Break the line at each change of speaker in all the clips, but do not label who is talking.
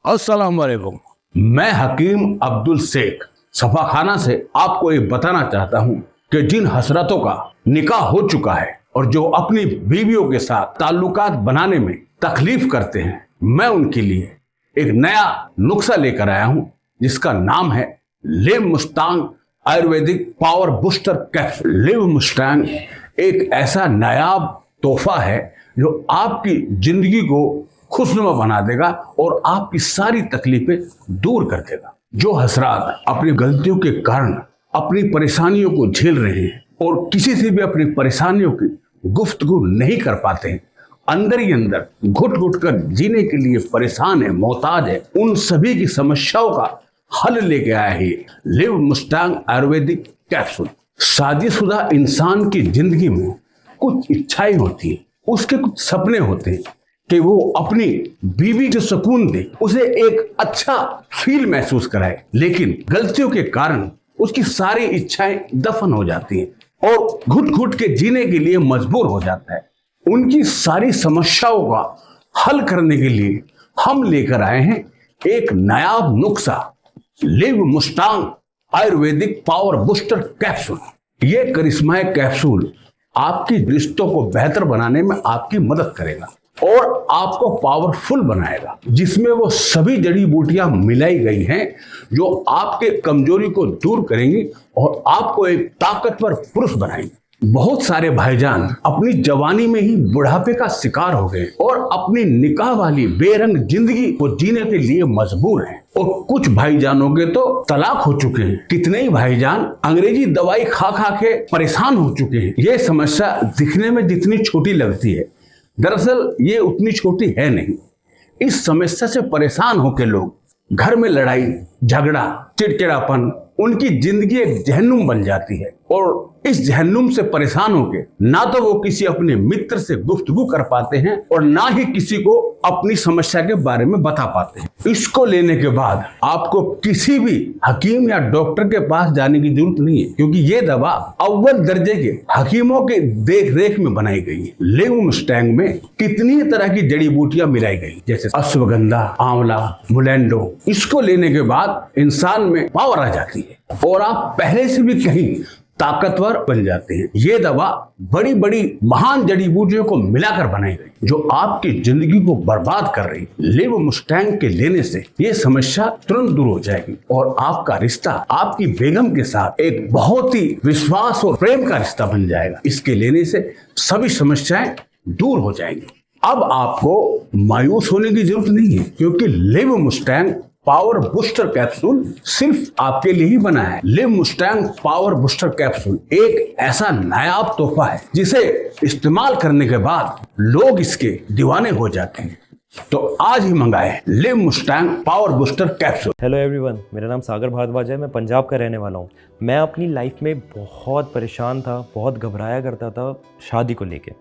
अस्सलाम वालेकुम। मैं हकीम अब्दुल शेख सफाखाना से आपको ये बताना चाहता हूँ कि जिन हसरतों का निकाह हो चुका है और जो अपनी बीवियों के साथ ताल्लुकात बनाने में तकलीफ करते हैं, मैं उनके लिए एक नया नुस्खा लेकर आया हूँ जिसका नाम है live Mustang Ayurvedic power booster capsule. Live Mustang एक ऐसा नायाब तोहफा है जो आपकी जिंदगी को खुशनुमा बना देगा और आपकी सारी तकलीफें दूर कर देगा। जो हजरात अपनी गलतियों के कारण अपनी परेशानियों को झेल रहे हैं और किसी से भी अपनी परेशानियों की गुफ्तगू नहीं कर पाते हैं, अंदर ही अंदर घुट घुट कर जीने के लिए परेशान है, मोहताज है, उन सभी की समस्याओं का हल लेके आया है लिव मुस्तांग आयुर्वेदिक कैप्सूल। शादीशुदा इंसान की जिंदगी में कुछ इच्छाएं होती है, उसके कुछ सपने होते हैं कि वो अपनी बीवी को सुकून दे, उसे एक अच्छा फील महसूस कराए, लेकिन गलतियों के कारण उसकी सारी इच्छाएं दफन हो जाती हैं और घुट घुट के जीने के लिए मजबूर हो जाता है। उनकी सारी समस्याओं का हल करने के लिए हम लेकर आए हैं एक नायाब नुस्खा, live Mustang Ayurvedic power booster capsule. ये करिश्माई कैप्सूल आपकी रिश्तों को बेहतर बनाने में आपकी मदद करेगा और आपको पावरफुल बनाएगा, जिसमें वो सभी जड़ी बूटियां मिलाई गई हैं जो आपके कमजोरी को दूर करेंगी और आपको एक ताकतवर पुरुष बनाएंगी। बहुत सारे भाईजान अपनी जवानी में ही बुढ़ापे का शिकार हो गए और अपनी निकाह वाली बेरंग जिंदगी को जीने के लिए मजबूर हैं और कुछ भाईजानों के तो तलाक हो चुके हैं। कितने ही भाईजान अंग्रेजी दवाई खा खा के परेशान हो चुके हैं। ये समस्या दिखने में जितनी छोटी लगती है, दरअसल ये उतनी छोटी है नहीं। इस समस्या से परेशान होकर लोग घर में लड़ाई झगड़ा चिड़चिड़ापन, उनकी जिंदगी एक जहन्नुम बन जाती है और इस जहन्नुम से परेशान होकर ना तो वो किसी अपने मित्र से गुफ्तगू कर पाते हैं और ना ही किसी को अपनी समस्या के बारे में बता पाते हैं। इसको लेने के बाद आपको किसी भी हकीम या डॉक्टर के पास जाने की जरूरत नहीं है, क्योंकि ये दवा अव्वल दर्जे के हकीमों के देख रेख में बनाई गई है। लिव मुस्टैंग में कितनी तरह की जड़ी बूटियां मिलाई गई, जैसे अश्वगंधा, आंवला, मुलेंडो। इसको लेने के बाद इंसान में पावर आ जाती है और आप पहले से भी कहीं ताकतवर बन जाते हैं। ये दवा बड़ी बड़ी महान जड़ी बूटियों को मिलाकर बनाई गई जो आपकी जिंदगी को बर्बाद कर रही है। लिव मुस्टैंग के लेने से ये समस्या तुरंत दूर हो जाएगी और आपका रिश्ता आपकी बेगम के साथ एक बहुत ही विश्वास और प्रेम का रिश्ता बन जाएगा। इसके लेने से सभी समस्याएं दूर हो जाएंगी। अब आपको मायूस होने की जरूरत नहीं है, क्योंकि live Mustang power booster capsule सिर्फ आपके लिए ही बना है। Live Mustang power booster capsule एक ऐसा नायाब तोहफा है जिसे इस्तेमाल करने के बाद लोग इसके दीवाने हो जाते हैं। तो आज ही मंगाए live Mustang power booster capsule.
Hello everyone, मेरा नाम सागर भारद्वाज है। मैं पंजाब का रहने वाला हूँ। मैं अपनी लाइफ में बहुत परेशान था, बहुत घबराया करता था शादी को लेके,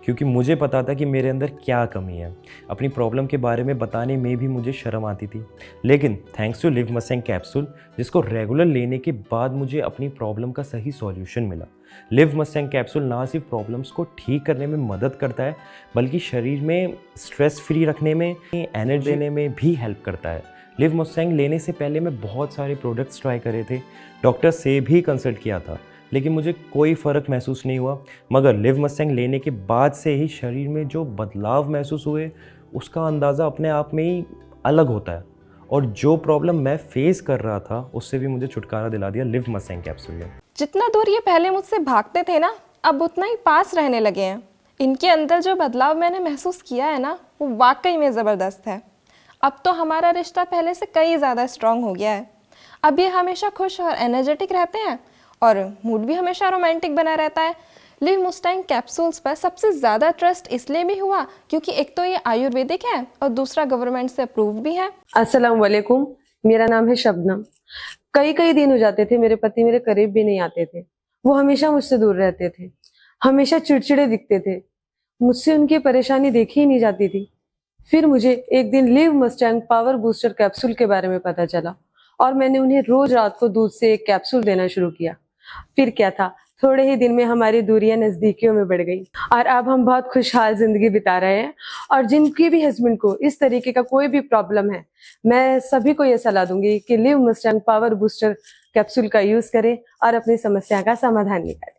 क्योंकि मुझे पता था कि मेरे अंदर क्या कमी है। अपनी प्रॉब्लम के बारे में बताने में भी मुझे शर्म आती थी, लेकिन thanks to Liv Mustang capsule, जिसको रेगुलर लेने के बाद मुझे अपनी प्रॉब्लम का सही सॉल्यूशन मिला। लिव मुस्टैंग कैप्सूल ना सिर्फ प्रॉब्लम्स को ठीक करने में मदद करता है, बल्कि शरीर में स्ट्रेस फ्री रखने में, एनर्जी देने में भी हेल्प करता है। लिव मुस्टैंग लेने से पहले मैं बहुत सारे प्रोडक्ट्स ट्राई करे थे, डॉक्टर से भी कंसल्ट किया था, लेकिन मुझे कोई फ़र्क महसूस नहीं हुआ। मगर लिव मुस्टैंग लेने के बाद से ही शरीर में जो बदलाव महसूस हुए, उसका अंदाज़ा अपने आप में ही अलग होता है और जो प्रॉब्लम मैं फेस कर रहा था उससे भी मुझे छुटकारा दिला दिया लिव मुस्टैंग कैप्सूल ने।
जितना दूर ये पहले मुझसे भागते थे ना, अब उतना ही पास रहने लगे हैं। इनके अंदर जो बदलाव मैंने महसूस किया है ना, वो वाकई में ज़बरदस्त है। अब तो हमारा रिश्ता पहले से कई ज़्यादा स्ट्रॉन्ग हो गया है। अब ये हमेशा खुश और एनर्जेटिक रहते हैं और मूड भी हमेशा रोमांटिक बना रहता है। लिव मुस्टैंग कैप्सूल्स पर सबसे ज़्यादा ट्रस्ट इसलिए भी हुआ क्योंकि एक तो ये आयुर्वेदिक है और दूसरा गवर्नमेंट से अप्रूव भी है।
अस्सलाम वालेकुम, मेरा नाम है शबनम। कई दिन हो जाते थे मेरे पति मेरे करीब भी नहीं आते थे। वो हमेशा मुझसे दूर रहते थे, हमेशा चिड़चिड़े दिखते थे, मुझसे उनकी परेशानी देखी ही नहीं जाती थी। फिर मुझे एक दिन live Mustang power booster capsule के बारे में पता चला और मैंने उन्हें रोज रात को दूध से एक कैप्सूल देना शुरू किया। फिर क्या था, थोड़े ही दिन में हमारी दूरियां नजदीकियों में बढ़ गई और अब हम बहुत खुशहाल जिंदगी बिता रहे हैं। और जिनके भी हस्बैंड को इस तरीके का कोई भी प्रॉब्लम है, मैं सभी को ये सलाह दूंगी कि live Mustang power booster capsule का यूज करें और अपनी समस्या का समाधान निकालें।